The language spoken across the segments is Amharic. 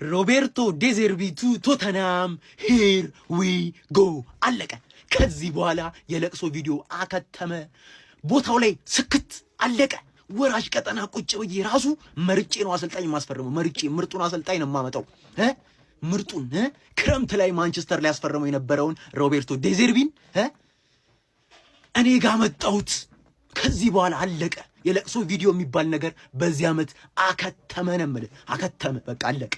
ሮቤርቶ ዴዘርቢ ቱ ቶተናም ሂር ዊ ጎ አለቀ። ከዚህ በኋላ የለቅሶ ቪዲዮ አከተመ። ቦታው ላይ ስክት አለቀ። ወራጅ ቀጠና ቁጭ ብዬ ራሱ መርጬ ነው አሰልጣኝ ማስፈረመው። መርጬ ምርጡን አሰልጣኝ ነው የማመጣው። ምርጡን ክረምት ላይ ማንቸስተር ላይ ያስፈረመው የነበረውን ሮቤርቶ ዴዘርቢን እኔ ጋር መጣሁት። ከዚህ በኋላ አለቀ። የለቅሶ ቪዲዮ የሚባል ነገር በዚህ ዓመት አከተመ ነው የምልህ። አከተመ፣ በቃ አለቀ።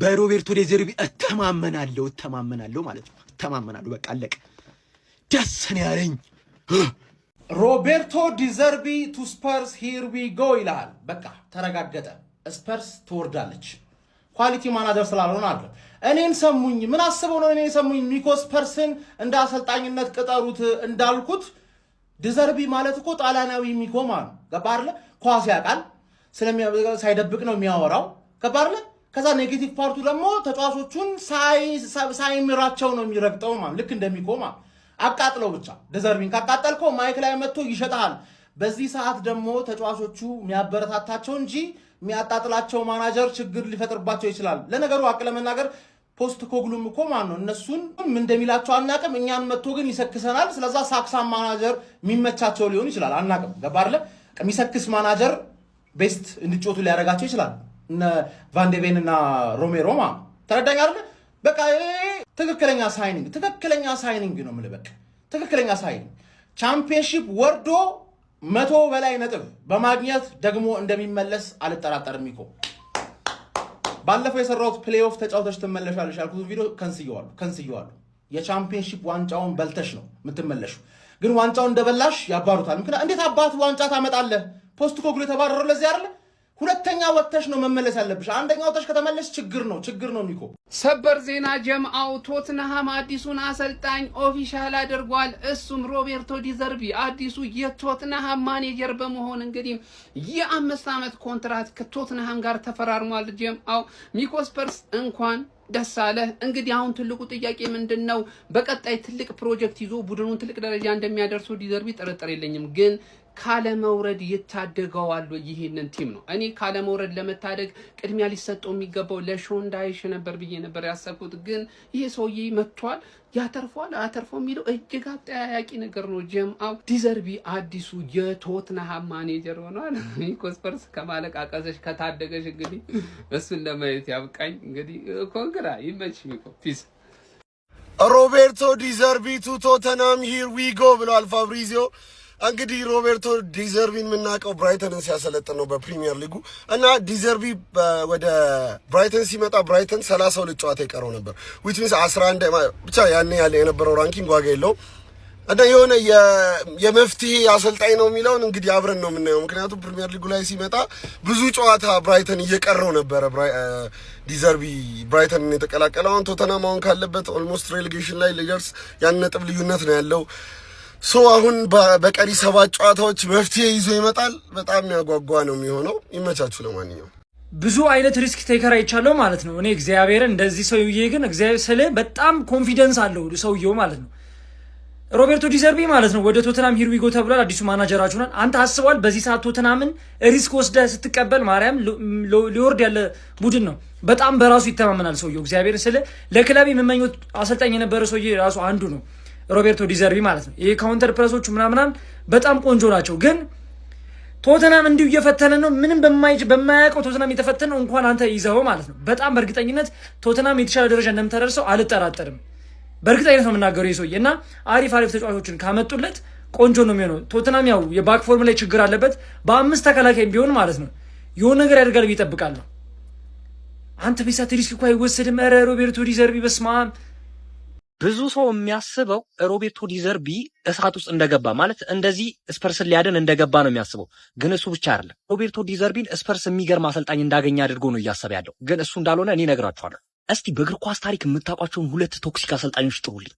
በሮቤርቶ ዴዘርቢ እተማመናለሁ ማለት ነው። እተማመናለሁ፣ በቃ አለቀ። ደስ ነው ያለኝ። ሮቤርቶ ዲዘርቢ ቱ ስፐርስ ሂር ዊ ጎ ይላል። በቃ ተረጋገጠ። ስፐርስ ትወርዳለች። ኳሊቲ ማናጀር ስላልሆነ አይደለም። እኔን ሰሙኝ። ምን አስበው ነው እኔን ሰሙኝ? ሚኮ ስፐርስን እንደ አሰልጣኝነት ቅጠሩት እንዳልኩት ዲዘርቢ ማለት እኮ ጣሊያናዊ ሚኮ ማለት ገባህ አይደለ? ኳስ ያውቃል፣ ሳይደብቅ ነው የሚያወራው። ገባህ አይደለ? ከዛ ኔጌቲቭ ፓርቱ ደግሞ ተጫዋቾቹን ሳይምራቸው ነው የሚረግጠው ማለት ልክ እንደሚኮ ማለት አቃጥለው ብቻ። ዲዘርቢን ካቃጠልከው ማይክ ላይ መጥቶ ይሸጣል። በዚህ ሰዓት ደግሞ ተጫዋቾቹ የሚያበረታታቸው እንጂ የሚያጣጥላቸው ማናጀር ችግር ሊፈጥርባቸው ይችላል። ለነገሩ አቅ ለመናገር ፖስት ኮግሉም እኮ ማለት ነው እነሱን ምን እንደሚላቸው አናቅም። እኛን መጥቶ ግን ይሰክሰናል። ስለዛ ሳክሳን ማናጀር የሚመቻቸው ሊሆን ይችላል፣ አናቅም። ገባ አይደለ? የሚሰክስ ማናጀር ቤስት እንዲጮቱ ሊያደርጋቸው ይችላል። እነ ቫንዴቬን እና ሮሜሮ ማለት ተረዳኝ አይደለ? በቃ ትክክለኛ ሳይኒንግ ነው የምልህ። በቃ ትክክለኛ ሳይኒንግ ቻምፒየንሺፕ ወርዶ 100 በላይ ነጥብ በማግኘት ደግሞ እንደሚመለስ አልጠራጠርም። ይኮ ባለፈው የሰራሁት ፕሌይኦፍ ተጫውተሽ ትመለሻለሽ ያልኩት ቪዲዮ ከንስየዋለሁ። የቻምፒየንሺፕ ዋንጫውን በልተሽ ነው የምትመለሹ። ግን ዋንጫውን እንደበላሽ ያባሩታል። ምክንያት እንዴት አባት ዋንጫ ታመጣለህ? ፖስት ኮግሉ የተባረረው ለዚህ አይደለ? ሁለተኛ ወጥተሽ ነው መመለስ ያለብሽ። አንደኛ ወጥተሽ ከተመለስ ችግር ነው ሚኮ። ሰበር ዜና ጀምአው ቶትንሃም አዲሱን አሰልጣኝ ኦፊሻል አድርጓል። እሱም ሮቤርቶ ዲዘርቢ አዲሱ የቶትንሃም ማኔጀር በመሆን እንግዲህ የ5 ዓመት ኮንትራት ከቶትንሃም ጋር ተፈራርሟል። ጀምአው ሚኮ ስፐርስ እንኳን ደስ አለ። እንግዲህ አሁን ትልቁ ጥያቄ ምንድነው? በቀጣይ ትልቅ ፕሮጀክት ይዞ ቡድኑን ትልቅ ደረጃ እንደሚያደርሱ ዲዘርቢ ጥርጥር የለኝም። ግን ካለመውረድ ይታደገዋል ይሄንን ቲም ነው። እኔ ካለመውረድ ለመታደግ ቅድሚያ ሊሰጠው የሚገባው ለሾንዳይሽ ነበር ብዬ ነበር ያሰብኩት። ግን ይሄ ሰውዬ መጥቷል። ያተርፏል አያተርፈው የሚለው እጅግ አጠያያቂ ነገር ነው። ጀምአው ዲዘርቢ አዲሱ የቶትንሃም ማኔጀር ሆኗል። ሚኮ ስፐርስ ከማለቃቀሰሽ ከታደገሽ እንግዲህ እሱን ለማየት ያብቃኝ። እንግዲህ ኮንግራ ይመች ሚኮ ፒስ። ሮቤርቶ ዲዘርቢ ቱ ቶተናም ሂር ዊ ጎ ብሏል ፋብሪዚዮ። እንግዲህ ሮቤርቶ ዲዘርቢን የምናውቀው ብራይተንን ሲያሰለጥን ነው በፕሪሚየር ሊጉ እና ዲዘርቢ ወደ ብራይተን ሲመጣ ብራይተን 32 ጨዋታ ይቀረው ነበር which means 11 ብቻ ያኔ ያለ የነበረው ራንኪንግ ዋጋ የለው እና የሆነ የመፍትሄ አሰልጣኝ ነው የሚለውን እንግዲህ አብረን ነው የምናየው። ምክንያቱም ፕሪሚየር ሊጉ ላይ ሲመጣ ብዙ ጨዋታ ብራይተን እየቀረው ነበረ። ዲዘርቢ ብራይተንን የተቀላቀለው አሁን ቶተናም አሁን ካለበት ኦልሞስት ሬሌጌሽን ላይ ሊደርስ ያን ነጥብ ልዩነት ነው ያለው። አሁን በቀሪ 7 ጨዋታዎች መፍትሄ ይዞ ይመጣል። በጣም የሚያጓጓ ነው የሚሆነው። ይመቻችሁ። ለማንኛውም ብዙ አይነት ሪስክ ቴከር አይቻለው ማለት ነው። እኔ እግዚአብሔርን እንደዚህ ሰውዬ ግን እግዚአብሔር ስለ በጣም ኮንፊደንስ አለው ሰውዬው ማለት ነው። ሮቤርቶ ዲዘርቢ ማለት ነው ወደ ቶተናም ሂር ዊ ጎ ተብሏል። አዲሱ ማናጀራችሁ ነን። አንተ አስበዋል በዚህ ሰዓት ቶተናምን ሪስክ ወስደህ ስትቀበል ማርያም ሊወርድ ያለ ቡድን ነው። በጣም በራሱ ይተማመናል ሰውዬው። እግዚአብሔርን ስለ ለክለብ የምመኘው አሰልጣኝ የነበረ ሰውዬ ራሱ አንዱ ነው ሮቤርቶ ዲዘርቢ ማለት ነው። ይሄ ካውንተር ፕረሶቹ ምናምን በጣም ቆንጆ ናቸው። ግን ቶተናም እንዲሁ እየፈተነ ነው። ምንም በማያውቀው ቶተናም የተፈተነ ነው። እንኳን አንተ ይዘው ማለት ነው። በጣም በእርግጠኝነት ቶተናም የተሻለ ደረጃ እንደምታደርሰው አልጠራጠርም። በእርግጠኝነት ነው የምናገረው ይሄ ሰውዬ እና አሪፍ ተጫዋቾችን ካመጡለት ቆንጆ ነው የሚሆነው። ቶተናም ያው የባክ ፎርም ላይ ችግር አለበት። በ5 ተከላካይ ቢሆን ማለት ነው የሆነ ነገር ያደርጋል ይጠብቃለሁ። አንተ ቢሳት ሪስክ እኮ አይወሰድም። ኧረ ሮቤርቶ ዲዘርቢ በስማ ብዙ ሰው የሚያስበው ሮቤርቶ ዲዘርቢ እሳት ውስጥ እንደገባ ማለት እንደዚህ ስፐርስን ሊያድን እንደገባ ነው የሚያስበው። ግን እሱ ብቻ አይደለም። ሮቤርቶ ዲዘርቢን ስፐርስ የሚገርም አሰልጣኝ እንዳገኘ አድርጎ ነው እያሰበ ያለው። ግን እሱ እንዳልሆነ እኔ እነግራችኋለሁ። እስቲ በእግር ኳስ ታሪክ የምታውቋቸውን 2 ቶክሲክ አሰልጣኞች ጥሩልኝ።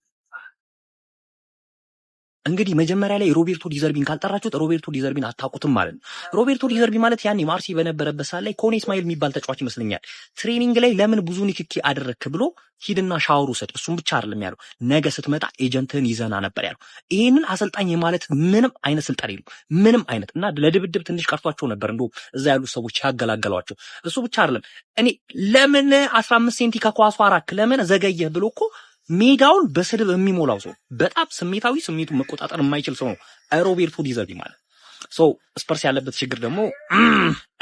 እንግዲህ መጀመሪያ ላይ ሮቤርቶ ዲዘርቢን ካልጠራችሁት ሮቤርቶ ዲዘርቢን አታውቁትም ማለት ነው። ሮቤርቶ ዲዘርቢ ማለት ያኔ ማርሲ በነበረበት ሰዓት ላይ ኮኔ እስማኤል የሚባል ተጫዋች ይመስለኛል ትሬኒንግ ላይ ለምን ብዙ ንክኪ አደረክ ብሎ ሂድና ሻወር ውሰድ፣ እሱም ብቻ አይደለም ያለው ነገ ስትመጣ ኤጀንትህን ይዘና ነበር ያለው። ይሄንን አሰልጣኝ ማለት ምንም አይነት ስልጣን የለው ምንም አይነት እና ለድብድብ ትንሽ ቀርቷቸው ነበር እንደው እዛ ያሉ ሰዎች ያገላገሏቸው። እሱ ብቻ አይደለም እኔ ለምን 15 ሴንቲ ከኳሷ አራክ ለምን ዘገየህ ብሎ እኮ ሜዳውን በስድብ የሚሞላው ሰው በጣም ስሜታዊ ስሜቱን መቆጣጠር የማይችል ሰው ነው ሮቤርቶ ዲዘርቢ ማለት። ስፐርስ ያለበት ችግር ደግሞ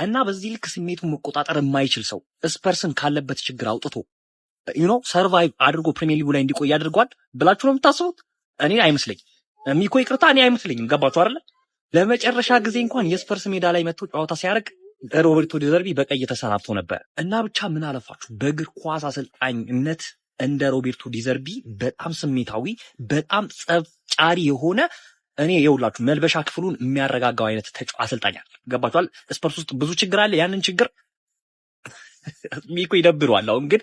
እና በዚህ ልክ ስሜቱን መቆጣጠር የማይችል ሰው ስፐርስን ካለበት ችግር አውጥቶ ሰርቫይቭ አድርጎ ፕሪሚየር ሊጉ ላይ እንዲቆይ ያድርጓል ብላችሁ ነው የምታስቡት? እኔ አይመስለኝም። ሚኮ ይቅርታ፣ እኔ አይመስለኝም። ገባችሁ አይደለ? ለመጨረሻ ጊዜ እንኳን የስፐርስ ሜዳ ላይ መጥቶ ጨዋታ ሲያደርግ ሮቤርቶ ዲዘርቢ በቀይ ተሰናብቶ ነበር እና ብቻ ምን አለፋችሁ በእግር ኳስ አሰልጣኝነት እንደ ሮቤርቶ ዲዘርቢ በጣም ስሜታዊ በጣም ጸብ ጫሪ የሆነ እኔ የውላችሁ መልበሻ ክፍሉን የሚያረጋጋው አይነት አሰልጣኝ አለ። ገባችኋል? ስፐርስ ውስጥ ብዙ ችግር አለ። ያንን ችግር ሚኮ ይደብረዋል። አሁን ግን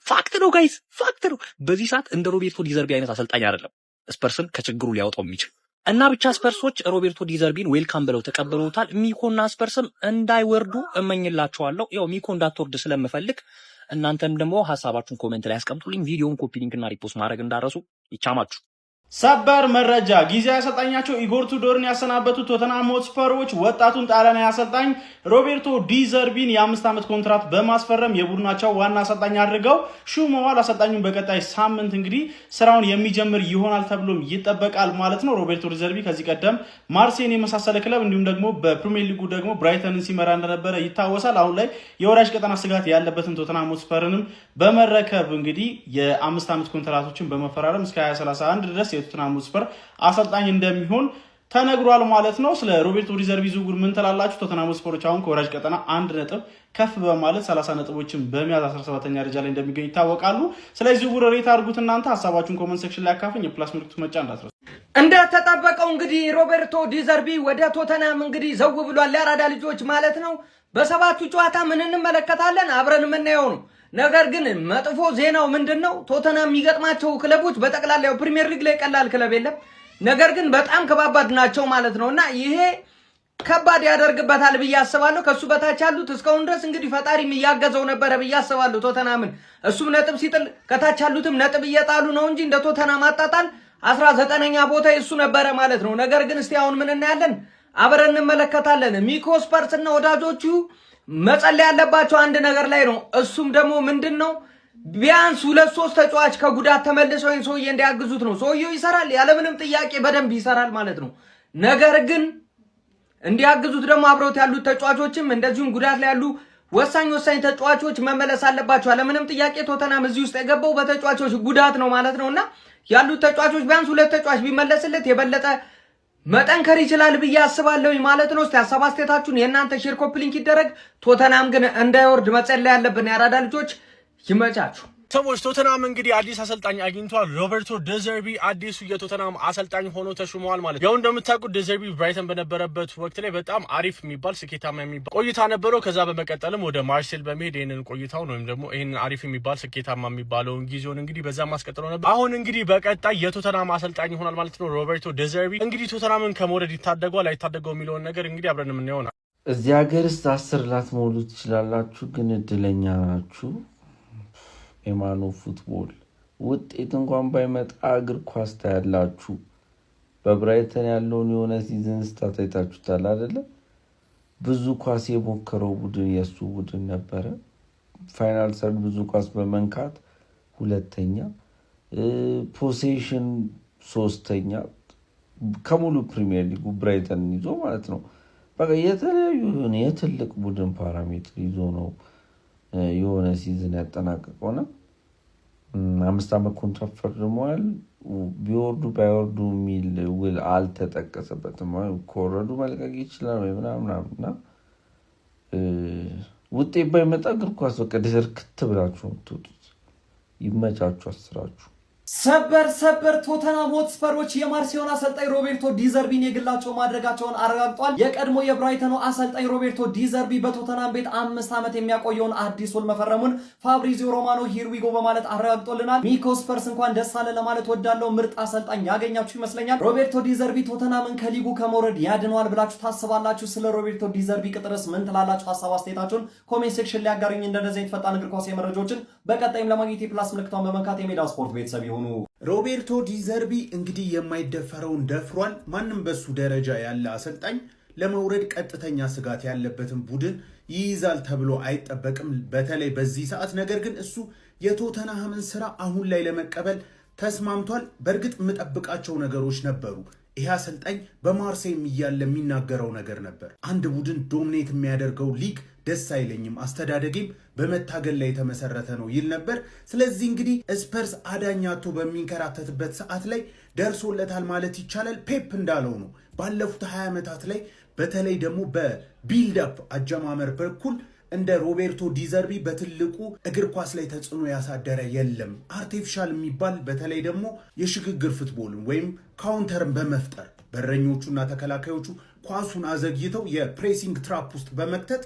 ፋክት ነው ጋይስ፣ ፋክት ነው። በዚህ ሰዓት እንደ ሮቤርቶ ዲዘርቢ አይነት አሰልጣኝ አይደለም ስፐርስን ከችግሩ ሊያወጣው የሚችል እና ብቻ ስፐርሶች ሮቤርቶ ዲዘርቢን ዌልካም ብለው ተቀብለውታል። ሚኮና ስፐርስም እንዳይወርዱ እመኝላቸዋለሁ። ያው ሚኮ እንዳትወርድ ስለምፈልግ እናንተም ደግሞ ሐሳባችሁን ኮሜንት ላይ አስቀምጡልኝ። ቪዲዮውን ኮፒ ሊንክ እና ሪፖስት ማድረግ እንዳረሱ ይቻማችሁ። ሰበር መረጃ ጊዜያዊ አሰልጣኛቸው ኢጎር ቱዶርን ያሰናበቱት ቶተንሃም ሆትስፐሮች ወጣቱን ጣሊያናዊ አሰልጣኝ ሮቤርቶ ዲዘርቢን የ5 ዓመት ኮንትራት በማስፈረም የቡድናቸው ዋና አሰልጣኝ አድርገው ሹመዋል። አሰልጣኙን በቀጣይ ሳምንት እንግዲህ ስራውን የሚጀምር ይሆናል ተብሎም ይጠበቃል ማለት ነው። ሮቤርቶ ዲዘርቢ ከዚህ ቀደም ማርሴይን የመሳሰለ ክለብ እንዲሁም ደግሞ በፕሪሚየር ሊጉ ደግሞ ብራይተንን ሲመራ እንደነበረ ይታወሳል። አሁን ላይ የወራጅ ቀጠና ስጋት ያለበትን ቶተንሃም ሆትስፐርንም በመረከብ እንግዲህ የ5 ዓመት ኮንትራቶችን በመፈራረም እስከ 2031 ድረስ ቶተንሃም ሆትስፐር አሰልጣኝ እንደሚሆን ተነግሯል ማለት ነው። ስለ ሮቤርቶ ዲዘርቢ ዝውውር ምን ትላላችሁ? ቶተንሃም ሆትስፐሮች አሁን ከወራጅ ቀጠና 1 ነጥብ ከፍ በማለት 30 ነጥቦችን በመያዝ 17ኛ ደረጃ ላይ እንደሚገኙ ይታወቃሉ። ስለዚህ ዝውውር ሬት አድርጉት እናንተ ሐሳባችሁን ኮሜንት ሴክሽን ላይ አካፍኝ። የፕላስ ምልክቱ መጫ እንዳትረሱ። እንደተጠበቀው እንግዲህ ሮቤርቶ ዲዘርቢ ወደ ቶተንሃም እንግዲህ ዘው ብሏል። ያራዳ ልጆች ማለት ነው። በሰባቱ ጨዋታ ምን እንመለከታለን? አብረን የምናየው ነው። ነገር ግን መጥፎ ዜናው ምንድነው? ቶተንሃም የሚገጥማቸው ክለቦች በጠቅላላው ፕሪሚየር ሊግ ላይ ቀላል ክለብ የለም። ነገር ግን በጣም ከባባድ ናቸው ማለት ነውና ይሄ ከባድ ያደርግበታል ብዬ አስባለሁ። ከሱ በታች ያሉት እስካሁን ድረስ እንግዲህ ፈጣሪም እያገዘው ነበር ብዬ አስባለሁ ቶተንሃምን። እሱም ነጥብ ሲጥል ከታች ያሉትም ነጥብ እየጣሉ ነው እንጂ እንደ ቶተንሃም አጣጣል 19ኛ ቦታ እሱ ነበረ ማለት ነው። ነገር ግን እስቲ አሁን ምን እናያለን? አብረን እንመለከታለን። ሚኮ ስፐርስ እና ወዳጆቹ መጸለይ ያለባቸው አንድ ነገር ላይ ነው። እሱም ደግሞ ምንድነው? ቢያንስ 2-3 ተጫዋች ከጉዳት ተመልሰው ይሄን ሰውዬ እንዲያግዙት ነው። ሰውዬው ይሰራል፣ ያለምንም ጥያቄ በደንብ ይሰራል ማለት ነው። ነገር ግን እንዲያግዙት ደግሞ አብረውት ያሉት ተጫዋቾችም እንደዚሁም ጉዳት ላይ ያሉ ወሳኝ ተጫዋቾች መመለስ አለባቸው። ያለምንም ጥያቄ ቶተንሃም እዚህ ውስጥ የገባው በተጫዋቾች ጉዳት ነው ማለት ነውና ያሉት ተጫዋቾች ቢያንስ 2 ተጫዋች ቢመለስለት የበለጠ መጠንከር ይችላል ብዬ አስባለሁ ማለት ነው። እስቲ ሐሳብ አስተያየታችሁን የእናንተ ሼር ኮፒ ሊንክ ይደረግ። ቶተንሃም ግን እንዳይወርድ መጸለይ ያለብን ያራዳ ልጆች ይመቻችሁ። ሰዎች ቶተንሃም እንግዲህ አዲስ አሰልጣኝ አግኝቷል። ሮቤርቶ ዲዘርቢ አዲሱ የቶተንሃም አሰልጣኝ ሆኖ ተሹመዋል ማለት ነው። ያው እንደምታውቁት ዲዘርቢ ብራይተን በነበረበት ወቅት ላይ በጣም አሪፍ የሚባል ስኬታማ የሚባል ቆይታ ነበረው። ከዛ በመቀጠልም ወደ ማርሴል በመሄድ ይህንን ቆይታውን ወይም ደግሞ ይህንን አሪፍ የሚባል ስኬታማ የሚባለውን ጊዜውን እንግዲህ በዛ ማስቀጥለው ነበር። አሁን እንግዲህ በቀጣይ የቶተንሃም አሰልጣኝ ይሆናል ማለት ነው ሮቤርቶ ዲዘርቢ። እንግዲህ ቶተንሃምን ከመውረድ ይታደጓል አይታደገው የሚለውን ነገር እንግዲህ አብረን የምናየው ነው። እዚህ ሀገር ውስጥ 10 ላትሞሉ ትችላላችሁ፣ ግን እድለኛ ናችሁ። ኤማኖ ፉትቦል ውጤት እንኳን ባይመጣ እግር ኳስ ታያላችሁ። በብራይተን ያለውን የሆነ ሲዝን ስታት አይታችሁታል አይደለ? ብዙ ኳስ የሞከረው ቡድን የሱ ቡድን ነበረ። ፋይናል ሰርድ ብዙ ኳስ በመንካት 2ኛ፣ ፖሴሽን 3ኛ ከሙሉ ፕሪሚየር ሊጉ ብራይተን ይዞ ማለት ነው። በቃ የተለያዩ የትልቅ ቡድን ፓራሜትር ይዞ ነው የሆነ ሲዝን ያጠናቀቀውና 5 ዓመት ኮንትራክት ፈርሟል። ቢወርዱ ባይወርዱ የሚል ውል አልተጠቀሰበትም። ከወረዱ መልቀቅ ይችላል ወይ ምናምና ውጤት ባይመጣ እግር ኳስ በቃ ደርክት ብላችሁ የምትወጡት። ይመቻችሁ፣ አስራችሁ ሰበር ቶተንሃም ሆትስፐሮች የማርሴዮን አሰልጣኝ ሮቤርቶ ዲዘርቢን የግላቸው ማድረጋቸውን አረጋግጧል። የቀድሞ የብራይተኑ አሰልጣኝ ሮቤርቶ ዲዘርቢ በቶተንሃም ቤት 5 ዓመት የሚያቆየውን አዲስ ውል መፈረሙን ፋብሪዚዮ ሮማኖ ሂርዊጎ በማለት አረጋግጦልናል። ሚኮ ስፐርስ እንኳን ደስ አለ ለማለት ወዳለው ምርጥ አሰልጣኝ ያገኛችሁ ይመስለኛል። ሮቤርቶ ዲዘርቢ ቶተንሃምን ከሊጉ ከመውረድ ያድነዋል ብላችሁ ታስባላችሁ? ስለ ሮቤርቶ ዲዘርቢ ቅጥርስ ምን ትላላችሁ? ሀሳብ አስተያየታችሁን ኮሜንት ሴክሽን ላይ አጋሩኝ። እንደዚህ ፈጣን እግር ኳስ መረጃዎችን በቀጣይም ለማግኘት የፕላስ ምልክቷን በመንካት የሜዳ ስፖርት ቤተሰብ ይሁኑ። ሮቤርቶ ዲዘርቢ እንግዲህ የማይደፈረውን ደፍሯል። ማንም በሱ ደረጃ ያለ አሰልጣኝ ለመውረድ ቀጥተኛ ስጋት ያለበትን ቡድን ይይዛል ተብሎ አይጠበቅም፣ በተለይ በዚህ ሰዓት። ነገር ግን እሱ የቶተንሃምን ስራ አሁን ላይ ለመቀበል ተስማምቷል። በእርግጥ የምጠብቃቸው ነገሮች ነበሩ። ይህ አሰልጣኝ በማርሴይ እያለ የሚናገረው ነገር ነበር። አንድ ቡድን ዶሚኔት የሚያደርገው ሊግ ደስ አይለኝም፣ አስተዳደጌም በመታገል ላይ የተመሰረተ ነው ይል ነበር። ስለዚህ እንግዲህ ስፐርስ አዳኛቶ በሚንከራተትበት ሰዓት ላይ ደርሶለታል ማለት ይቻላል። ፔፕ እንዳለው ነው ባለፉት 20 ዓመታት ላይ በተለይ ደግሞ በቢልድ አፕ አጀማመር በኩል እንደ ሮቤርቶ ዲዘርቢ በትልቁ እግር ኳስ ላይ ተጽዕኖ ያሳደረ የለም። አርቲፊሻል የሚባል በተለይ ደግሞ የሽግግር ፉትቦልን ወይም ካውንተርን በመፍጠር በረኞቹና ተከላካዮቹ ኳሱን አዘግይተው የፕሬሲንግ ትራፕ ውስጥ በመክተት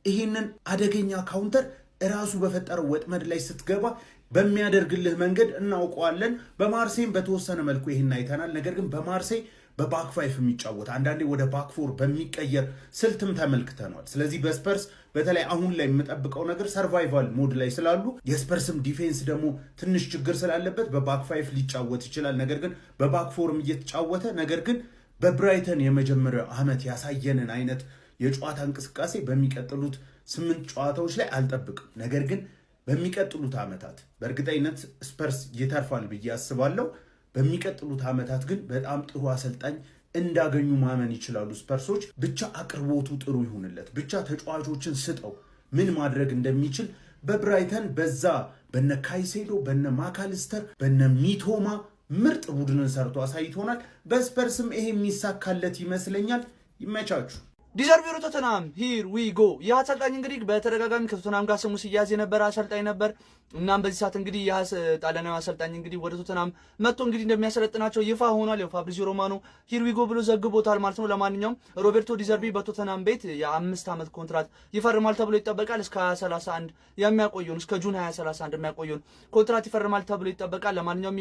ይህንን አደገኛ ካውንተር እራሱ በፈጠረው ወጥመድ ላይ ስትገባ በሚያደርግልህ መንገድ እናውቀዋለን። በማርሴይም በተወሰነ መልኩ ይህን አይተናል። ነገር ግን በማርሴይ በባክ ፋይፍ የሚጫወት አንዳንዴ ወደ ባክ ፎር በሚቀየር ስልትም ተመልክተናል። ስለዚህ በስፐርስ በተለይ አሁን ላይ የምጠብቀው ነገር ሰርቫይቫል ሞድ ላይ ስላሉ የስፐርስም ዲፌንስ ደግሞ ትንሽ ችግር ስላለበት በባክ ፋይፍ ሊጫወት ይችላል። ነገር ግን በባክ ፎርም እየተጫወተ ነገር ግን በብራይተን የመጀመሪያው ዓመት ያሳየንን አይነት የጨዋታ እንቅስቃሴ በሚቀጥሉት 8 ጨዋታዎች ላይ አልጠብቅም። ነገር ግን በሚቀጥሉት ዓመታት በእርግጠኝነት ስፐርስ ይተርፋል ብዬ አስባለሁ። በሚቀጥሉት ዓመታት ግን በጣም ጥሩ አሰልጣኝ እንዳገኙ ማመን ይችላሉ ስፐርሶች። ብቻ አቅርቦቱ ጥሩ ይሁንለት፣ ብቻ ተጫዋቾችን ስጠው ምን ማድረግ እንደሚችል በብራይተን በዛ በነ ካይሴዶ በነ ማካሊስተር በነ ሚቶማ ምርጥ ቡድንን ሰርቶ አሳይቶናል። በስፐርስም ይሄ የሚሳካለት ይመስለኛል። ይመቻችሁ። ዲዘርቢ ቶተንሃም ሂር ዊ ጎ። ይህ አሰልጣኝ እንግዲህ በተደጋጋሚ ከቶተንሃም ጋር ስሙ ሲያዝ የነበረ አሰልጣኝ ነበር። እናም በዚህ ሰዓት እንግዲህ ጣሊያናዊ አሰልጣኝ እንግዲህ ወደ ቶተንሃም መጥቶ እንግዲህ እንደሚያሰለጥናቸው ይፋ ሆኗል። ፋብሪዚዮ ሮማኖ ሂር ዊ ጎ ብሎ ዘግቦታል ማለት ነው። ለማንኛውም ሮቤርቶ ዲዘርቢ በቶተንሃም ቤት የ5 ዓመት ኮንትራት ይፈርማል ተብሎ ይጠበቃል። እስከ 2031 የሚያቆየውን እስከ ጁን 2031 የሚያቆየውን ኮንትራት ይፈርማል ተብሎ ይጠበቃል። ለማንኛውም